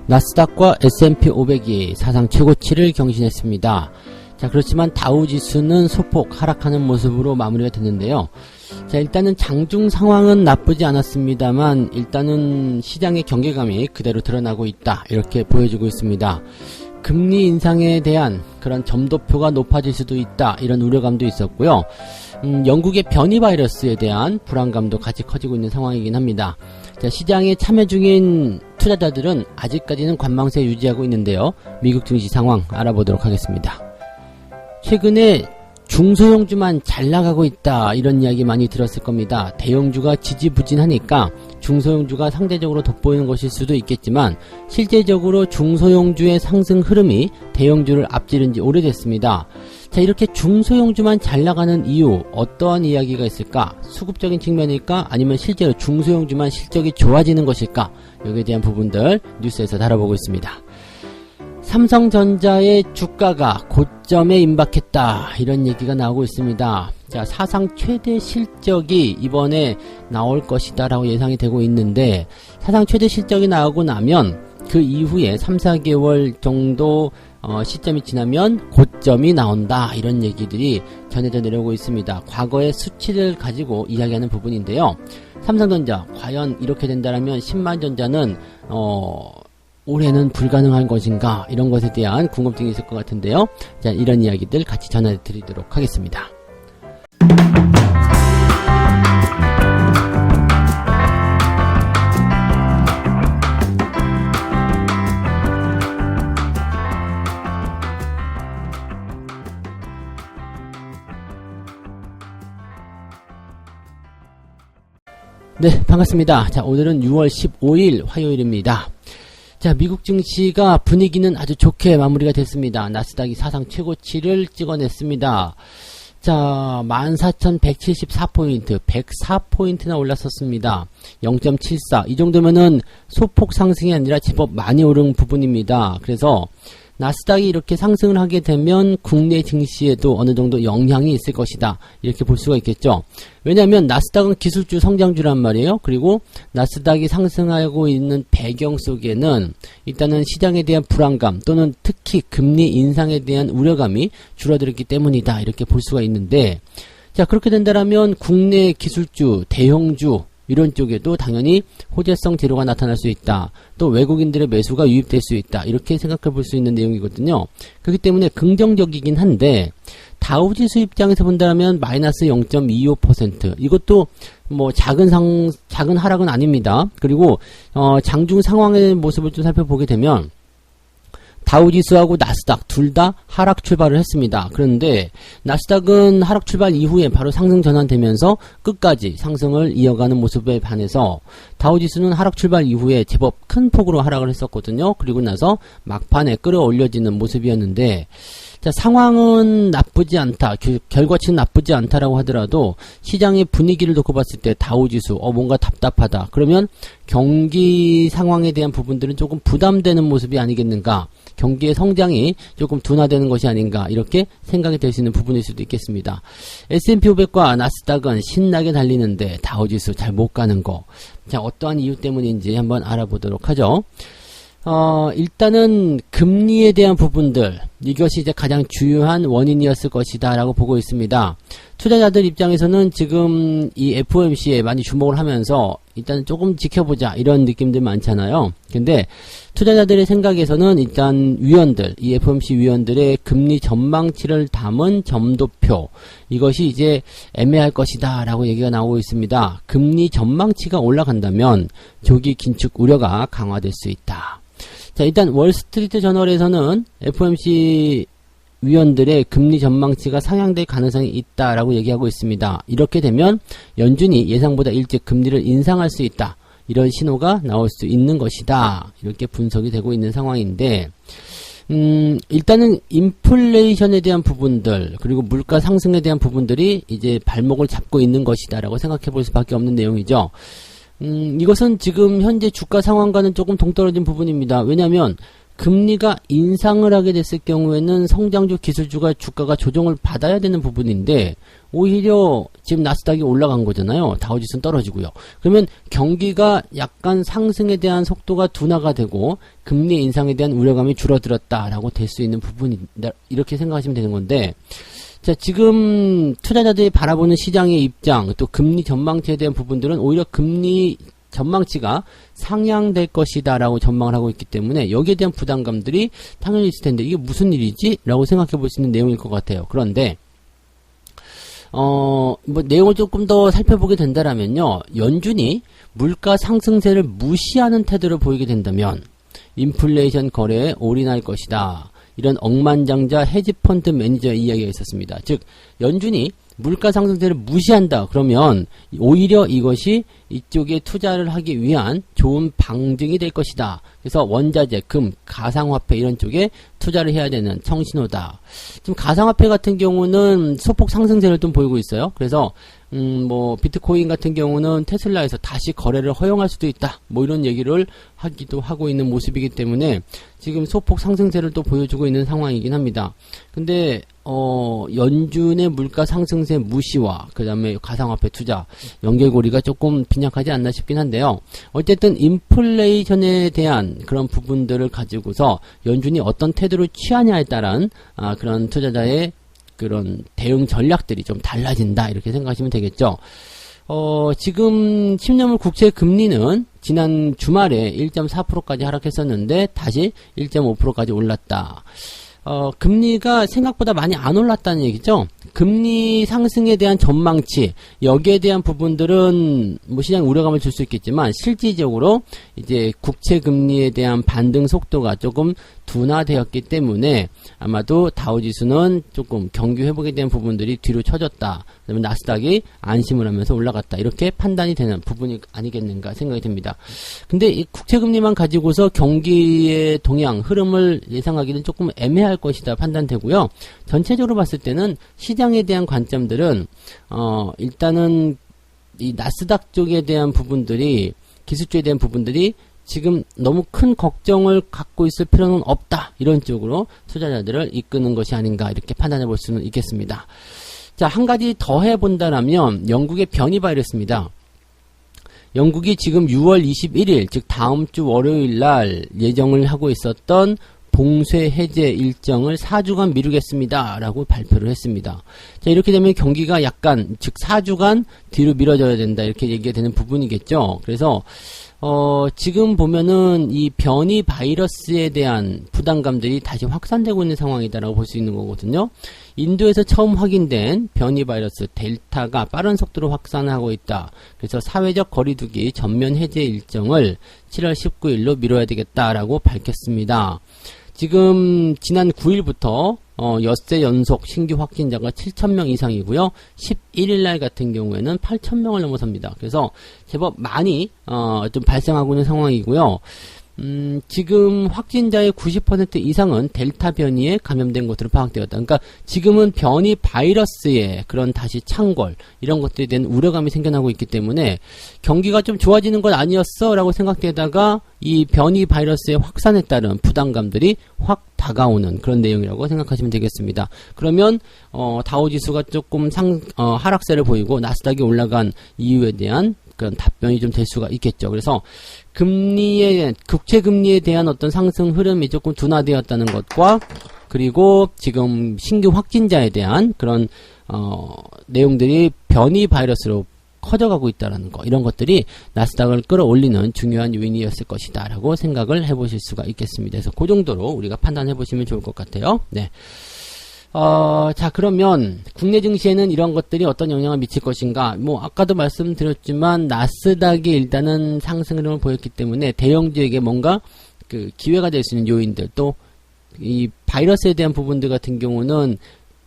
나스닥과 S&P 500이 사상 최고치를 경신했습니다. 자, 그렇지만 다우지수는 소폭 하락하는 모습으로 마무리가 됐는데요. 자, 일단은 장중 상황은 나쁘지 않았습니다만 일단은 시장의 경계감이 그대로 드러나고 있다, 이렇게 보여주고 있습니다. 금리 인상에 대한 그런 점도표가 높아질 수도 있다, 이런 우려감도 있었고요. 영국의 변이 바이러스에 대한 불안감도 같이 커지고 있는 상황이긴 합니다. 자, 시장에 참여 중인 투자자들은 아직까지는 관망세 유지하고 있는데요. 미국 증시 상황 알아보도록 하겠습니다. 최근에 중소형주만 잘 나가고 있다, 이런 이야기 많이 들었을 겁니다. 대형주가 지지부진하니까 중소형주가 상대적으로 돋보이는 것일 수도 있겠지만 실제적으로 중소형주의 상승 흐름이 대형주를 앞지른 지 오래됐습니다. 자, 이렇게 중소형주만 잘 나가는 이유, 어떠한 이야기가 있을까? 수급적인 측면일까? 아니면 실제로 중소형주만 실적이 좋아지는 것일까? 여기에 대한 부분들 뉴스에서 다뤄보고 있습니다. 삼성전자의 주가가 고점에 임박했다, 이런 얘기가 나오고 있습니다. 자, 사상 최대 실적이 이번에 나올 것이다 라고 예상이 되고 있는데, 사상 최대 실적이 나오고 나면 그 이후에 3-4개월 정도 시점이 지나면 고점이 나온다, 이런 얘기들이 전해져 내려오고 있습니다. 과거의 수치를 가지고 이야기하는 부분인데요. 삼성전자 과연 이렇게 된다면 10만전자는 올해는 불가능한 것인가, 이런 것에 대한 궁금증이 있을 것 같은데요. 자, 이런 이야기들 같이 전해드리도록 하겠습니다. 네, 반갑습니다. 자, 오늘은 6월 15일 화요일입니다. 자, 미국 증시가 분위기는 아주 좋게 마무리가 됐습니다. 나스닥이 사상 최고치를 찍어냈습니다. 자, 14,174포인트, 104포인트나 올랐었습니다. 0.74. 이 정도면은 소폭 상승이 아니라 제법 많이 오른 부분입니다. 그래서 나스닥이 이렇게 상승을 하게 되면 국내 증시에도 어느 정도 영향이 있을 것이다, 이렇게 볼 수가 있겠죠. 왜냐하면 나스닥은 기술주 성장주란 말이에요. 그리고 나스닥이 상승하고 있는 배경 속에는 일단은 시장에 대한 불안감 또는 특히 금리 인상에 대한 우려감이 줄어들었기 때문이다, 이렇게 볼 수가 있는데, 자, 그렇게 된다면 국내 기술주, 대형주 이런 쪽에도 당연히 호재성 재료가 나타날 수 있다. 또 외국인들의 매수가 유입될 수 있다, 이렇게 생각해 볼 수 있는 내용이거든요. 그렇기 때문에 긍정적이긴 한데, 다우지수 입장에서 본다면 마이너스 0.25%, 이것도 뭐 작은 하락은 아닙니다. 그리고 장중 상황의 모습을 좀 살펴보게 되면 다우지수하고 나스닥 둘 다 하락 출발을 했습니다. 그런데 나스닥은 하락 출발 이후에 바로 상승 전환되면서 끝까지 상승을 이어가는 모습에 반해서 다우지수는 하락 출발 이후에 제법 큰 폭으로 하락을 했었거든요. 그리고 나서 막판에 끌어올려지는 모습이었는데, 자, 상황은 나쁘지 않다, 결과치는 나쁘지 않다라고 하더라도 시장의 분위기를 놓고 봤을 때 다우지수 뭔가 답답하다, 그러면 경기 상황에 대한 부분들은 조금 부담되는 모습이 아니겠는가, 경기의 성장이 조금 둔화되는 것이 아닌가, 이렇게 생각이 될 수 있는 부분일 수도 있겠습니다. S&P 500과 나스닥은 신나게 달리는데 다우지수 잘 못 가는 거, 자, 어떠한 이유 때문인지 한번 알아보도록 하죠. 일단은 금리에 대한 부분들, 이것이 이제 가장 주요한 원인이었을 것이다 라고 보고 있습니다. 투자자들 입장에서는 지금 이 FOMC에 많이 주목을 하면서 일단 조금 지켜보자, 이런 느낌들 많잖아요. 근데 투자자들의 생각에서는 일단 위원들, 이 FOMC 위원들의 금리 전망치를 담은 점도표, 이것이 이제 애매할 것이다 라고 얘기가 나오고 있습니다. 금리 전망치가 올라간다면 조기 긴축 우려가 강화될 수 있다. 자, 일단 월스트리트 저널에서는 FOMC 위원들의 금리 전망치가 상향될 가능성이 있다라고 얘기하고 있습니다. 이렇게 되면 연준이 예상보다 일찍 금리를 인상할 수 있다, 이런 신호가 나올 수 있는 것이다, 이렇게 분석이 되고 있는 상황인데, 일단은 인플레이션에 대한 부분들, 그리고 물가 상승에 대한 부분들이 이제 발목을 잡고 있는 것이다 라고 생각해 볼 수밖에 없는 내용이죠. 이것은 지금 현재 주가 상황과는 조금 동떨어진 부분입니다. 왜냐하면 금리가 인상을 하게 됐을 경우에는 성장주 기술주가 주가가 조정을 받아야 되는 부분인데 오히려 지금 나스닥이 올라간 거잖아요. 다우지수는 떨어지고요. 그러면 경기가 약간 상승에 대한 속도가 둔화가 되고 금리 인상에 대한 우려감이 줄어들었다라고 될 수 있는 부분이다. 이렇게 생각하시면 되는 건데 자, 지금 투자자들이 바라보는 시장의 입장, 또 금리 전망치에 대한 부분들은 오히려 금리 전망치가 상향될 것이다 라고 전망을 하고 있기 때문에 여기에 대한 부담감들이 당연히 있을 텐데 이게 무슨 일이지? 라고 생각해 볼 수 있는 내용일 것 같아요. 그런데 뭐 내용을 조금 더 살펴보게 된다라면요. 연준이 물가 상승세를 무시하는 태도를 보이게 된다면 인플레이션 거래에 올인할 것이다. 이런 억만장자 헤지펀드 매니저의 이야기가 있었습니다. 즉 연준이 물가 상승세를 무시한다. 그러면 오히려 이것이 이쪽에 투자를 하기 위한 좋은 방증이 될 것이다. 그래서 원자재, 금, 가상화폐 이런 쪽에 투자를 해야 되는 청신호다. 지금 가상화폐 같은 경우는 소폭 상승세를 좀 보이고 있어요. 그래서 뭐 비트코인 같은 경우는 테슬라에서 다시 거래를 허용할 수도 있다. 뭐 이런 얘기를 하기도 하고 있는 모습이기 때문에 지금 소폭 상승세를 또 보여주고 있는 상황이긴 합니다. 근데 연준의 물가 상승세 무시와 그 다음에 가상화폐 투자 연결고리가 조금 빈약하지 않나 싶긴 한데요. 어쨌든 인플레이션에 대한 그런 부분들을 가지고서 연준이 어떤 태도를 취하냐에 따른 그런 투자자의 그런 대응 전략들이 좀 달라진다 이렇게 생각하시면 되겠죠. 지금 10년물 국채 금리는 지난 주말에 1.4%까지 하락했었는데 다시 1.5%까지 올랐다. 금리가 생각보다 많이 안 올랐다는 얘기죠. 금리 상승에 대한 전망치, 여기에 대한 부분들은 뭐 시장 우려감을 줄 수 있겠지만 실질적으로 이제 국채 금리에 대한 반등 속도가 조금 둔화되었기 때문에 아마도 다우지수는 조금 경기 회복에 대한 부분들이 뒤로 쳐졌다. 그다음에 나스닥이 안심을 하면서 올라갔다. 이렇게 판단이 되는 부분이 아니겠는가 생각이 듭니다. 근데 이 국채 금리만 가지고서 경기의 동향, 흐름을 예상하기는 조금 애매할 것이다 판단되고요. 전체적으로 봤을 때는 시장에 대한 관점들은 일단은 이 나스닥 쪽에 대한 부분들이 기술주에 대한 부분들이 지금 너무 큰 걱정을 갖고 있을 필요는 없다. 이런 쪽으로 투자자들을 이끄는 것이 아닌가 이렇게 판단해 볼 수는 있겠습니다. 자, 한 가지 더 해본다라면 영국의 변이 바이러스입니다. 영국이 지금 6월 21일 즉 다음 주 월요일 날 예정을 하고 있었던 봉쇄 해제 일정을 4주간 미루겠습니다. 라고 발표를 했습니다. 자, 이렇게 되면 경기가 약간 즉 4주간 뒤로 미뤄져야 된다. 이렇게 얘기가 되는 부분이겠죠. 그래서 지금 보면은 이 변이 바이러스에 대한 부담감들이 다시 확산되고 있는 상황이다라고 볼 수 있는 거거든요. 인도에서 처음 확인된 변이 바이러스 델타가 빠른 속도로 확산하고 있다. 그래서 사회적 거리두기 전면 해제 일정을 7월 19일로 미뤄야 되겠다라고 밝혔습니다. 지금 지난 9일부터 엿새 연속 신규 확진자가 7,000명 이상이고요. 11일날 같은 경우에는 8,000명을 넘어섭니다. 그래서 제법 많이 좀 발생하고 있는 상황이고요. 지금 확진자의 90% 이상은 델타 변이에 감염된 것으로 파악되었다. 그러니까 지금은 변이 바이러스의 그런 다시 창궐 이런 것들에 대한 우려감이 생겨나고 있기 때문에 경기가 좀 좋아지는 건 아니었어 라고 생각되다가 이 변이 바이러스의 확산에 따른 부담감들이 확 다가오는 그런 내용이라고 생각하시면 되겠습니다. 그러면 다우지수가 조금 하락세를 보이고 나스닥이 올라간 이유에 대한 그런 답변이 좀 될 수가 있겠죠. 그래서 국채 금리에 대한 어떤 상승 흐름이 조금 둔화되었다는 것과 그리고 지금 신규 확진자에 대한 그런 내용들이 변이 바이러스로 커져가고 있다는 거, 이런 것들이 나스닥을 끌어올리는 중요한 요인이었을 것이다 라고 생각을 해보실 수가 있겠습니다. 그래서 그 정도로 우리가 판단해 보시면 좋을 것 같아요. 네. 자, 그러면 국내 증시에는 이런 것들이 어떤 영향을 미칠 것인가? 뭐 아까도 말씀드렸지만 나스닥이 일단은 상승 흐름을 보였기 때문에 대형주에게 뭔가 그 기회가 될 수 있는 요인들, 또 이 바이러스에 대한 부분들 같은 경우는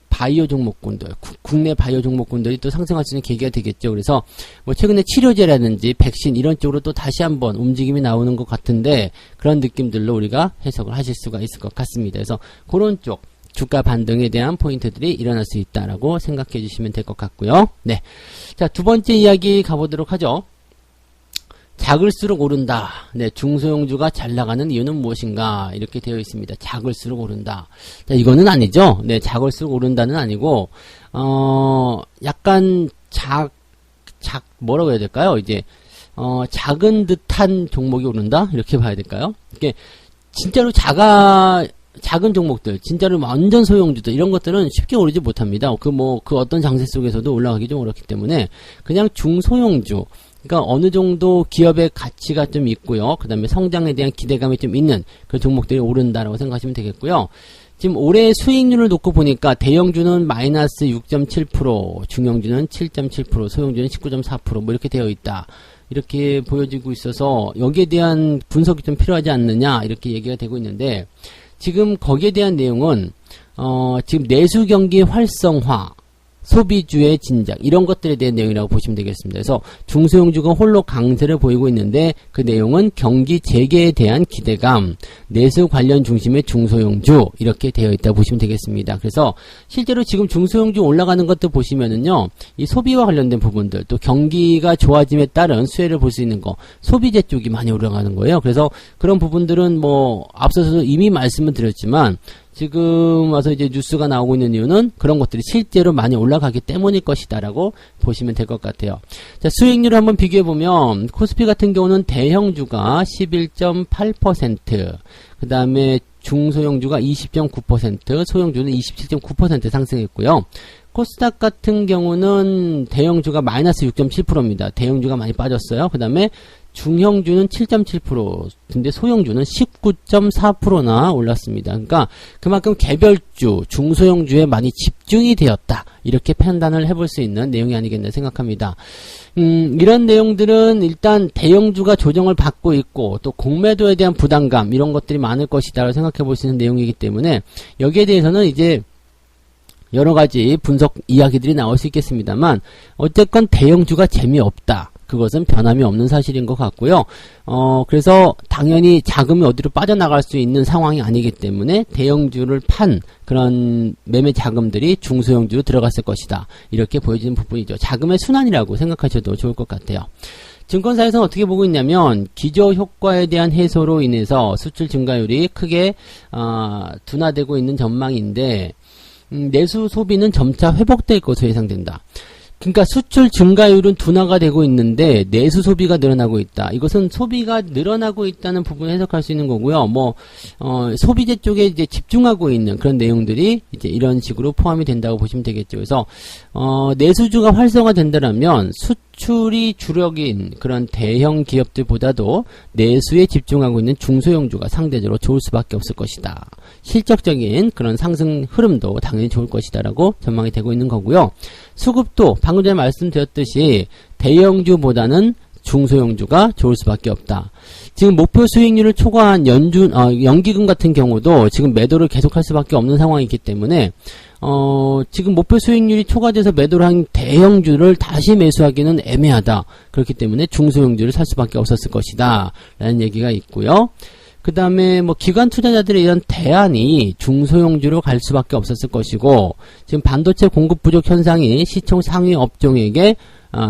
바이오 종목군들, 국내 바이오 종목군들이 또 상승할 수 있는 계기가 되겠죠. 그래서 뭐 최근에 치료제라든지 백신 이런 쪽으로 또 다시 한번 움직임이 나오는 것 같은데 그런 느낌들로 우리가 해석을 하실 수가 있을 것 같습니다. 그래서 그런 쪽 주가 반등에 대한 포인트들이 일어날 수 있다라고 생각해 주시면 될 것 같고요. 네. 자, 두 번째 이야기 가보도록 하죠. 작을수록 오른다. 네, 중소형주가 잘 나가는 이유는 무엇인가? 이렇게 되어 있습니다. 작을수록 오른다. 자, 이거는 아니죠. 네, 작을수록 오른다는 아니고, 약간 뭐라고 해야 될까요? 이제, 작은 듯한 종목이 오른다? 이렇게 봐야 될까요? 이게, 진짜로 작은 종목들, 진짜로 완전 소형주들, 이런 것들은 쉽게 오르지 못합니다. 그 어떤 장세 속에서도 올라가기 좀 어렵기 때문에, 그냥 중소형주, 그러니까 어느 정도 기업의 가치가 좀 있고요. 그 다음에 성장에 대한 기대감이 좀 있는 그런 종목들이 오른다라고 생각하시면 되겠고요. 지금 올해 수익률을 놓고 보니까 대형주는 마이너스 6.7%, 중형주는 7.7%, 소형주는 19.4% 뭐 이렇게 되어 있다. 이렇게 보여지고 있어서 여기에 대한 분석이 좀 필요하지 않느냐 이렇게 얘기가 되고 있는데 지금 거기에 대한 내용은 지금 내수 경기 활성화, 소비주의 진작 이런 것들에 대한 내용이라고 보시면 되겠습니다. 그래서 중소형주가 홀로 강세를 보이고 있는데 그 내용은 경기 재개에 대한 기대감, 내수 관련 중심의 중소형주 이렇게 되어 있다 보시면 되겠습니다. 그래서 실제로 지금 중소형주 올라가는 것도 보시면은요, 이 소비와 관련된 부분들 또 경기가 좋아짐에 따른 수혜를 볼 수 있는 거, 소비재 쪽이 많이 올라가는 거예요. 그래서 그런 부분들은 앞서서 이미 말씀을 드렸지만 지금 와서 이제 뉴스가 나오고 있는 이유는 그런 것들이 실제로 많이 올라가기 때문일 것이다라고 보시면 될 것 같아요. 자, 수익률을 한번 비교해보면 코스피 같은 경우는 대형주가 11.8%, 그 다음에 중소형주가 20.9%, 소형주는 27.9% 상승했고요. 코스닥 같은 경우는 대형주가 마이너스 6.7%입니다. 대형주가 많이 빠졌어요. 그 다음에 중형주는 7.7%, 근데 소형주는 19.4%나 올랐습니다. 그러니까 그만큼 개별주, 중소형주에 많이 집중이 되었다. 이렇게 판단을 해볼 수 있는 내용이 아니겠나 생각합니다. 이런 내용들은 일단 대형주가 조정을 받고 있고 또 공매도에 대한 부담감 이런 것들이 많을 것이다 생각해 볼 수 있는 내용이기 때문에 여기에 대해서는 이제 여러 가지 분석 이야기들이 나올 수 있겠습니다만 어쨌건 대형주가 재미없다. 그것은 변함이 없는 사실인 것 같고요. 그래서 당연히 자금이 어디로 빠져나갈 수 있는 상황이 아니기 때문에 대형주를 판 그런 매매 자금들이 중소형주로 들어갔을 것이다. 이렇게 보여지는 부분이죠. 자금의 순환이라고 생각하셔도 좋을 것 같아요. 증권사에서는 어떻게 보고 있냐면 기저효과에 대한 해소로 인해서 수출 증가율이 크게 둔화되고 있는 전망인데 내수 소비는 점차 회복될 것으로 예상된다. 그러니까 수출 증가율은 둔화가 되고 있는데 내수 소비가 늘어나고 있다. 이것은 소비가 늘어나고 있다는 부분을 해석할 수 있는 거고요. 소비재 쪽에 이제 집중하고 있는 그런 내용들이 이제 이런 식으로 포함이 된다고 보시면 되겠죠. 그래서 내수주가 활성화된다면 수출이 주력인 그런 대형 기업들보다도 내수에 집중하고 있는 중소형주가 상대적으로 좋을 수밖에 없을 것이다. 실적적인 그런 상승 흐름도 당연히 좋을 것이다라고 전망이 되고 있는 거고요. 수급도 방금 전에 말씀드렸듯이 대형주보다는 중소형주가 좋을 수밖에 없다. 지금 목표 수익률을 초과한 연기금 같은 경우도 지금 매도를 계속할 수밖에 없는 상황이기 때문에 지금 목표 수익률이 초과돼서 매도를 한 대형주를 다시 매수하기는 애매하다. 그렇기 때문에 중소형주를 살 수밖에 없었을 것이다. 라는 얘기가 있고요. 그 다음에 기관 투자자들에 의한 대안이 중소형주로 갈 수밖에 없었을 것이고 지금 반도체 공급 부족 현상이 시총 상위 업종에게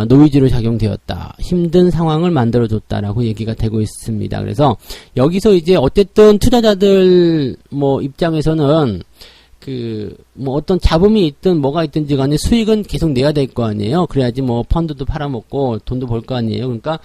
노이즈로 작용되었다. 힘든 상황을 만들어줬다라고 얘기가 되고 있습니다. 그래서 여기서 이제 어쨌든 투자자들 입장에서는 어떤 잡음이 있든 뭐가 있든지 간에 수익은 계속 내야 될 거 아니에요. 그래야지 펀드도 팔아먹고 돈도 벌 거 아니에요. 그러니까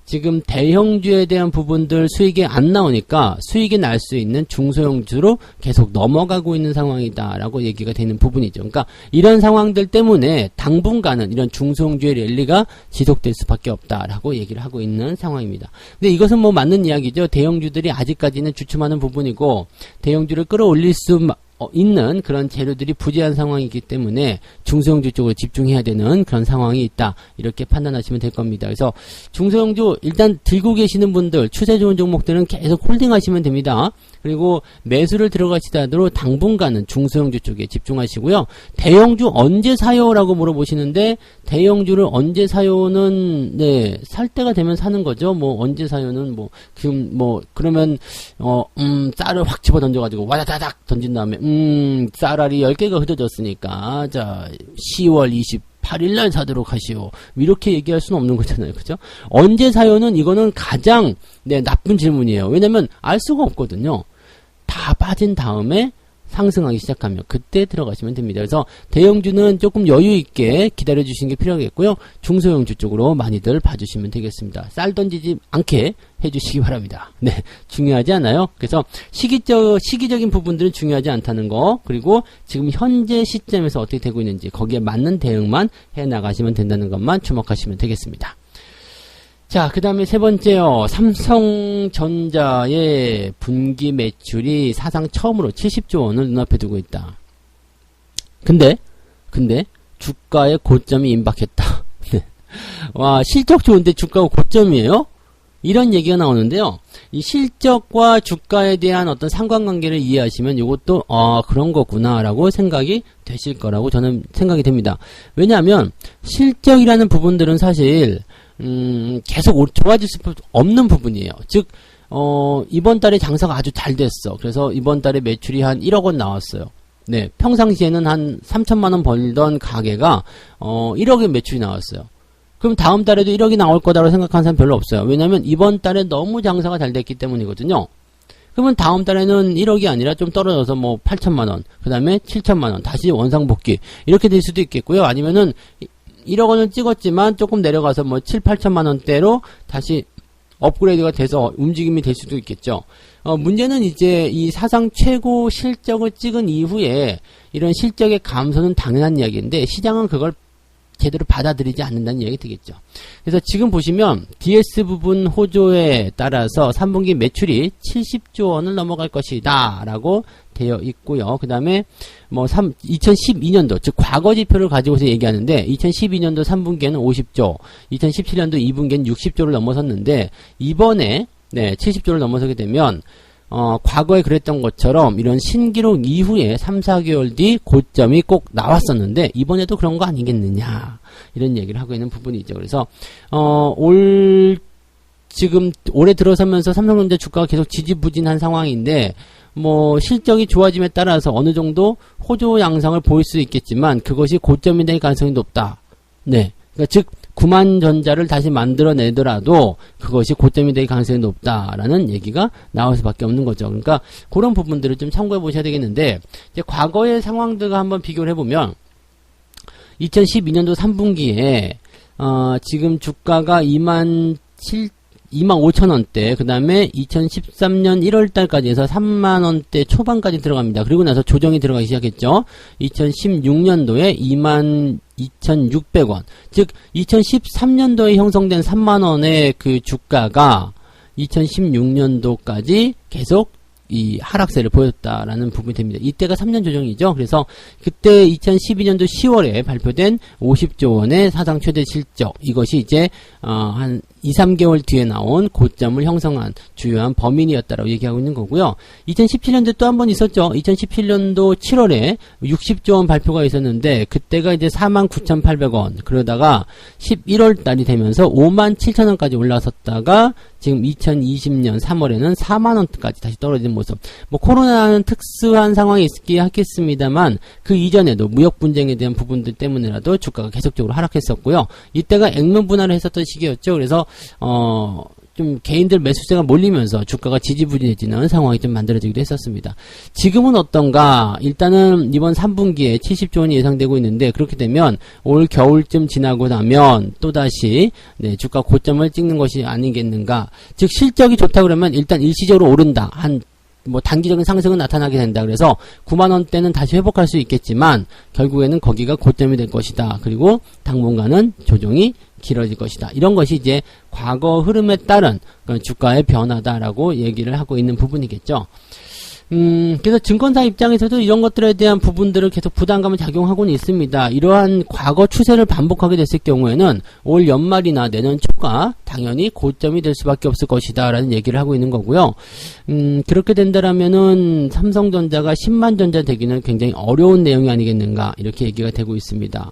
지금 대형주에 대한 부분들 수익이 안 나오니까 수익이 날 수 있는 중소형주로 계속 넘어가고 있는 상황이다라고 얘기가 되는 부분이죠. 그러니까 이런 상황들 때문에 당분간은 이런 중소형주의 랠리가 지속될 수밖에 없다라고 얘기를 하고 있는 상황입니다. 근데 이것은 맞는 이야기죠. 대형주들이 아직까지는 주춤하는 부분이고 대형주를 끌어올릴 수 있는 그런 재료들이 부재한 상황이기 때문에 중소형주 쪽으로 집중해야 되는 그런 상황이 있다. 이렇게 판단하시면 될 겁니다. 그래서 중소형주 일단 들고 계시는 분들 추세 좋은 종목들은 계속 홀딩하시면 됩니다. 그리고 매수를 들어가시더라도 당분간은 중소형주 쪽에 집중하시고요. 대형주 언제 사요라고 물어보시는데 대형주를 언제 사요는 살 때가 되면 사는 거죠. 언제 사요는 지금 그러면 쌀을 확 집어 던져가지고 와다다닥 던진 다음에 쌀알이 10개가 흩어졌으니까 자 10월 20 8일날 사도록 하시오. 이렇게 얘기할 수는 없는 거잖아요. 그죠? 언제 사요는 이거는 가장 나쁜 질문이에요. 왜냐면 알 수가 없거든요. 다 빠진 다음에 상승하기 시작하면 그때 들어가시면 됩니다. 그래서 대형주는 조금 여유 있게 기다려 주시는 게 필요하겠고요. 중소형주 쪽으로 많이들 봐주시면 되겠습니다. 쌀 던지지 않게 해주시기 바랍니다. 네, 중요하지 않아요. 그래서 시기적인 부분들은 중요하지 않다는 거, 그리고 지금 현재 시점에서 어떻게 되고 있는지 거기에 맞는 대응만 해 나가시면 된다는 것만 주목하시면 되겠습니다. 자, 그 다음에 세 번째요. 삼성전자의 분기 매출이 사상 처음으로 70조 원을 눈앞에 두고 있다. 근데 주가의 고점이 임박했다. 와, 실적 좋은데 주가가 고점이에요? 이런 얘기가 나오는데요. 이 실적과 주가에 대한 어떤 상관관계를 이해하시면 이것도 그런 거구나라고 생각이 되실 거라고 저는 생각이 됩니다. 왜냐하면 실적이라는 부분들은 사실 계속 좋아질 수 없는 부분이에요. 즉, 이번 달에 장사가 아주 잘 됐어. 그래서 이번 달에 매출이 한 1억 원 나왔어요. 네, 평상시에는 한 3천만 원 벌던 가게가 1억의 매출이 나왔어요. 그럼 다음 달에도 1억이 나올 거다라고 생각하는 사람 별로 없어요. 왜냐하면 이번 달에 너무 장사가 잘 됐기 때문이거든요. 그러면 다음 달에는 1억이 아니라 좀 떨어져서 뭐 8천만 원, 그 다음에 7천만 원, 다시 원상복귀 이렇게 될 수도 있겠고요. 아니면은 1억 원을 찍었지만 조금 내려가서 뭐 7, 8천만 원대로 다시 업그레이드가 돼서 움직임이 될 수도 있겠죠. 문제는 이제 이 사상 최고 실적을 찍은 이후에 이런 실적의 감소는 당연한 이야기인데 시장은 그걸 제대로 받아들이지 않는다는 이야기 되겠죠. 그래서 지금 보시면 DS 부분 호조에 따라서 3분기 매출이 70조 원을 넘어갈 것이다 라고 되어 있고요. 그 다음에 뭐 2012년도 즉 과거 지표를 가지고서 얘기하는데 2012년도 3분기에는 50조, 2017년도 2분기에는 60조를 넘어섰는데 이번에 70조를 넘어서게 되면 과거에 그랬던 것처럼 이런 신기록 이후에 3, 4개월 뒤 고점이 꼭 나왔었는데 이번에도 그런 거 아니겠느냐 이런 얘기를 하고 있는 부분이죠. 그래서 지금 올해 들어서면서 삼성전자 주가가 계속 지지부진한 상황인데 뭐 실적이 좋아짐에 따라서 어느 정도 호조 양상을 보일 수 있겠지만 그것이 고점이 될 가능성이 높다. 네, 그러니까 즉 9만 전자를 다시 만들어내더라도 그것이 고점이 될 가능성이 높다라는 얘기가 나올 수밖에 없는 거죠. 그러니까 그런 부분들을 좀 참고해 보셔야 되겠는데 이제 과거의 상황들과 한번 비교를 해보면 2012년도 3분기에 지금 주가가 25,000원대, 그 다음에 2013년 1월달까지 해서 3만원대 초반까지 들어갑니다. 그리고 나서 조정이 들어가기 시작했죠. 2016년도에 22,600원. 즉, 2013년도에 형성된 3만원의 그 주가가 2016년도까지 계속 이 하락세를 보였다라는 부분이 됩니다. 이때가 3년 조정이죠. 그래서 그때 2012년도 10월에 발표된 50조 원의 사상 최대 실적, 이것이 이제 한 2, 3개월 뒤에 나온 고점을 형성한 주요한 범인이었다라고 얘기하고 있는 거고요. 2017년도에 또 한 번 있었죠. 2017년도 7월에 60조 원 발표가 있었는데 그때가 이제 49,800원, 그러다가 11월 달이 되면서 57,000원까지 올라섰다가 지금 2020년 3월에는 4만원까지 다시 떨어지는 모습. 뭐 코로나는 특수한 상황이 있긴 하겠습니다만 그 이전에도 무역 분쟁에 대한 부분들 때문에라도 주가가 계속적으로 하락했었고요. 이때가 액면 분할을 했었던 시기였죠. 그래서 좀 개인들 매수세가 몰리면서 주가가 지지부진해지는 상황이 좀 만들어지기도 했었습니다. 지금은 어떤가? 일단은 이번 3분기에 70조 원이 예상되고 있는데 그렇게 되면 올 겨울쯤 지나고 나면 또다시 주가 고점을 찍는 것이 아니겠는가? 즉 실적이 좋다 그러면 일단 일시적으로 오른다. 뭐 단기적인 상승은 나타나게 된다. 그래서 9만원대는 다시 회복할 수 있겠지만 결국에는 거기가 고점이 될 것이다. 그리고 당분간은 조정이 길어질 것이다. 이런 것이 이제 과거 흐름에 따른 주가의 변화다라고 얘기를 하고 있는 부분이겠죠. 그래서 증권사 입장에서도 이런 것들에 대한 부분들을 계속 부담감을 작용하고는 있습니다. 이러한 과거 추세를 반복하게 됐을 경우에는 올 연말이나 내년 초가 당연히 고점이 될 수밖에 없을 것이다 라는 얘기를 하고 있는 거고요. 그렇게 된다라면은 삼성전자가 10만 전자 되기는 굉장히 어려운 내용이 아니겠는가 이렇게 얘기가 되고 있습니다.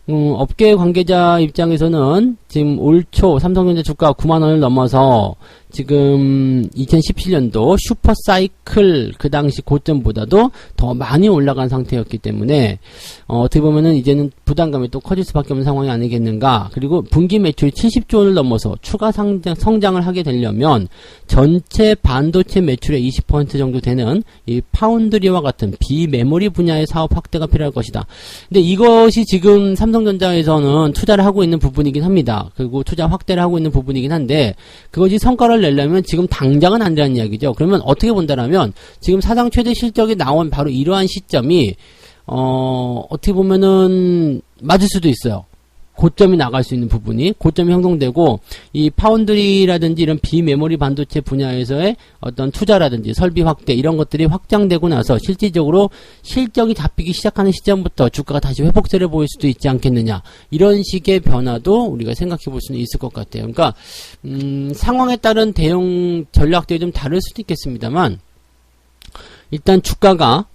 업계 관계자 입장에서는 지금 올 초 삼성전자 주가가 9만원을 넘어서 지금 2017년도 슈퍼사이클 그 당시 고점보다도 더 많이 올라간 상태였기 때문에 어떻게 보면은 이제는 부담감이 또 커질 수밖에 없는 상황이 아니겠는가. 그리고 분기 매출이 70조 원을 넘어서 추가 성장을 하게 되려면 전체 반도체 매출의 20% 정도 되는 이 파운드리와 같은 비메모리 분야의 사업 확대가 필요할 것이다. 근데 이것이 지금 삼성전자에서는 투자를 하고 있는 부분이긴 합니다. 그리고 투자 확대를 하고 있는 부분이긴 한데 그것이 성과를 내려면 지금 당장은 안 되는 이야기죠. 그러면 어떻게 본다라면 지금 사상 최대 실적이 나온 바로 이러한 시점이 어떻게 보면은 맞을 수도 있어요. 고점이 나갈 수 있는 부분이 고점이 형성되고 이 파운드리라든지 이런 비메모리 반도체 분야에서의 어떤 투자라든지 설비 확대 이런 것들이 확장되고 나서 실질적으로 실적이 잡히기 시작하는 시점부터 주가가 다시 회복세를 보일 수도 있지 않겠느냐. 이런 식의 변화도 우리가 생각해 볼 수는 있을 것 같아요. 그러니까 상황에 따른 대응 전략들이 좀 다를 수도 있겠습니다만 일단 주가가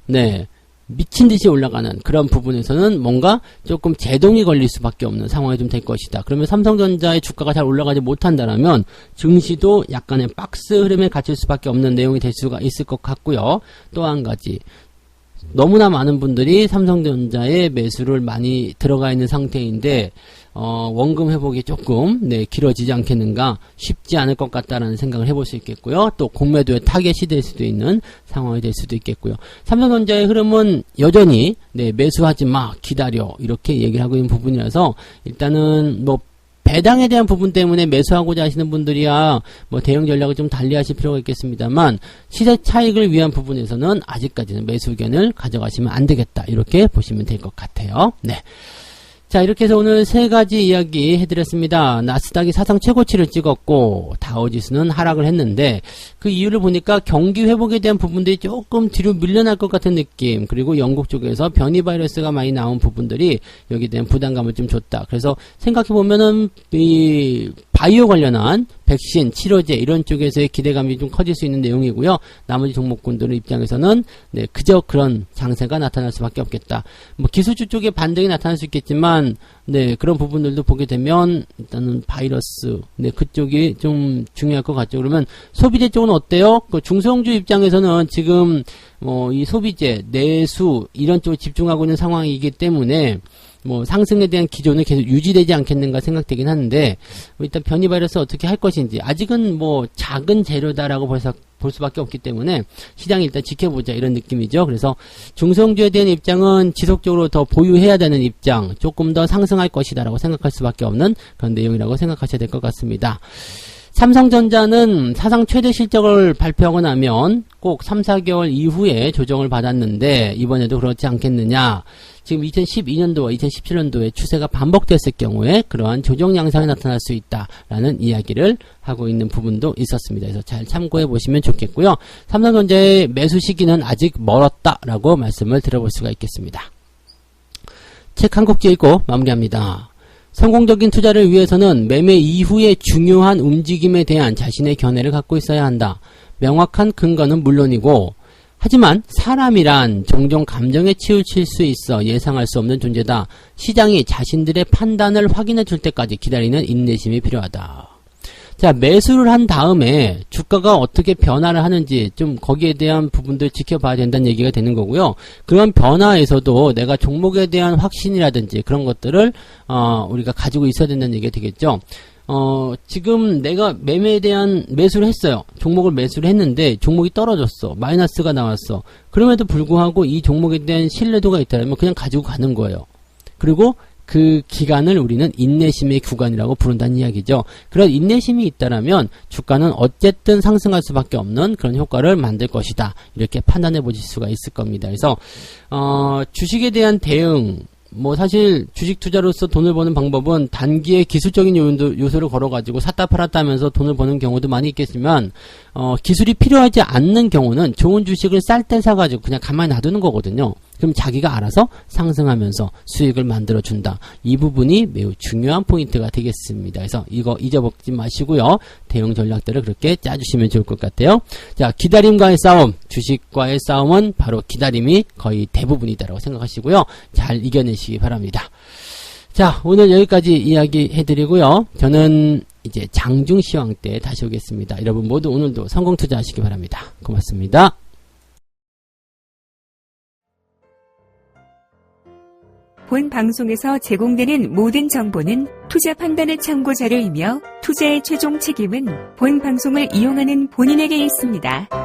미친듯이 올라가는 그런 부분에서는 뭔가 조금 제동이 걸릴 수밖에 없는 상황이 좀 될 것이다. 그러면 삼성전자의 주가가 잘 올라가지 못한다라면 증시도 약간의 박스 흐름에 갇힐 수밖에 없는 내용이 될 수가 있을 것 같고요. 또 한 가지 너무나 많은 분들이 삼성전자에 매수를 많이 들어가 있는 상태인데 원금 회복이 조금 길어지지 않겠는가, 쉽지 않을 것 같다라는 생각을 해볼 수 있겠고요. 또 공매도의 타겟이 될 수도 있는 상황이 될 수도 있겠고요. 삼성전자의 흐름은 여전히 매수하지 마, 기다려 이렇게 얘기를 하고 있는 부분이라서 일단은 배당에 대한 부분 때문에 매수하고자 하시는 분들이야 대응 전략을 좀 달리 하실 필요가 있겠습니다만 시세 차익을 위한 부분에서는 아직까지는 매수 의견을 가져가시면 안 되겠다, 이렇게 보시면 될 것 같아요. 자, 이렇게 해서 오늘 세 가지 이야기 해드렸습니다. 나스닥이 사상 최고치를 찍었고 다우지수는 하락을 했는데 그 이유를 보니까 경기 회복에 대한 부분들이 조금 뒤로 밀려날 것 같은 느낌, 그리고 영국 쪽에서 변이 바이러스가 많이 나온 부분들이 여기에 대한 부담감을 좀 줬다. 그래서 생각해보면은 이 바이오 관련한 백신, 치료제 이런 쪽에서의 기대감이 좀 커질 수 있는 내용이고요. 나머지 종목군들 입장에서는 그저 그런 장세가 나타날 수밖에 없겠다. 기술주 쪽에 반등이 나타날 수 있겠지만 그런 부분들도 보게 되면 일단은 바이러스 그쪽이 좀 중요할 것 같죠. 그러면 소비재 쪽은 어때요? 그 중소형주 입장에서는 지금 이 소비재, 내수 이런 쪽에 집중하고 있는 상황이기 때문에 상승에 대한 기조는 계속 유지되지 않겠는가 생각되긴 하는데 일단 변이 바이러스 어떻게 할 것인지 아직은 작은 재료다라고 볼 수밖에 없기 때문에 시장이 일단 지켜보자 이런 느낌이죠. 그래서 중소형주에 대한 입장은 지속적으로 더 보유해야 되는 입장, 조금 더 상승할 것이다라고 생각할 수밖에 없는 그런 내용이라고 생각하셔야 될 것 같습니다. 삼성전자는 사상 최대 실적을 발표하고 나면 꼭 3, 4개월 이후에 조정을 받았는데 이번에도 그렇지 않겠느냐. 지금 2012년도와 2017년도에 추세가 반복됐을 경우에 그러한 조정 양상이 나타날 수 있다라는 이야기를 하고 있는 부분도 있었습니다. 그래서 잘 참고해 보시면 좋겠고요. 삼성전자의 매수 시기는 아직 멀었다라고 말씀을 드려볼 수가 있겠습니다. 책 한 곡 읽고 마무리합니다. 성공적인 투자를 위해서는 매매 이후의 중요한 움직임에 대한 자신의 견해를 갖고 있어야 한다. 명확한 근거는 물론이고 하지만 사람이란 종종 감정에 치우칠 수 있어 예상할 수 없는 존재다. 시장이 자신들의 판단을 확인해 줄 때까지 기다리는 인내심이 필요하다. 자, 매수를 한 다음에 주가가 어떻게 변화를 하는지 좀 거기에 대한 부분들 지켜봐야 된다는 얘기가 되는 거고요. 그런 변화에서도 내가 종목에 대한 확신이라든지 그런 것들을 우리가 가지고 있어야 된다는 얘기가 되겠죠. 지금 내가 매매에 대한 매수를 했어요. 종목을 매수를 했는데 종목이 떨어졌어. 마이너스가 나왔어. 그럼에도 불구하고 이 종목에 대한 신뢰도가 있다면 그냥 가지고 가는 거예요. 그리고 그 기간을 우리는 인내심의 구간이라고 부른다는 이야기죠. 그런 인내심이 있다라면 주가는 어쨌든 상승할 수밖에 없는 그런 효과를 만들 것이다. 이렇게 판단해 보실 수가 있을 겁니다. 그래서 주식에 대한 대응, 사실 주식 투자로서 돈을 버는 방법은 단기의 기술적인 요소를 걸어가지고 샀다 팔았다 하면서 돈을 버는 경우도 많이 있겠지만 기술이 필요하지 않는 경우는 좋은 주식을 쌀 때 사가지고 그냥 가만히 놔두는 거거든요. 그럼 자기가 알아서 상승하면서 수익을 만들어준다. 이 부분이 매우 중요한 포인트가 되겠습니다. 그래서 이거 잊어먹지 마시고요. 대응 전략들을 그렇게 짜주시면 좋을 것 같아요. 자, 기다림과의 싸움, 주식과의 싸움은 바로 기다림이 거의 대부분이다라고 생각하시고요. 잘 이겨내시기 바랍니다. 자, 오늘 여기까지 이야기 해드리고요. 저는 이제 장중시황 때 다시 오겠습니다. 여러분 모두 오늘도 성공 투자하시기 바랍니다. 고맙습니다. 본 방송에서 제공되는 모든 정보는 투자 판단의 참고 자료이며 투자의 최종 책임은 본 방송을 이용하는 본인에게 있습니다.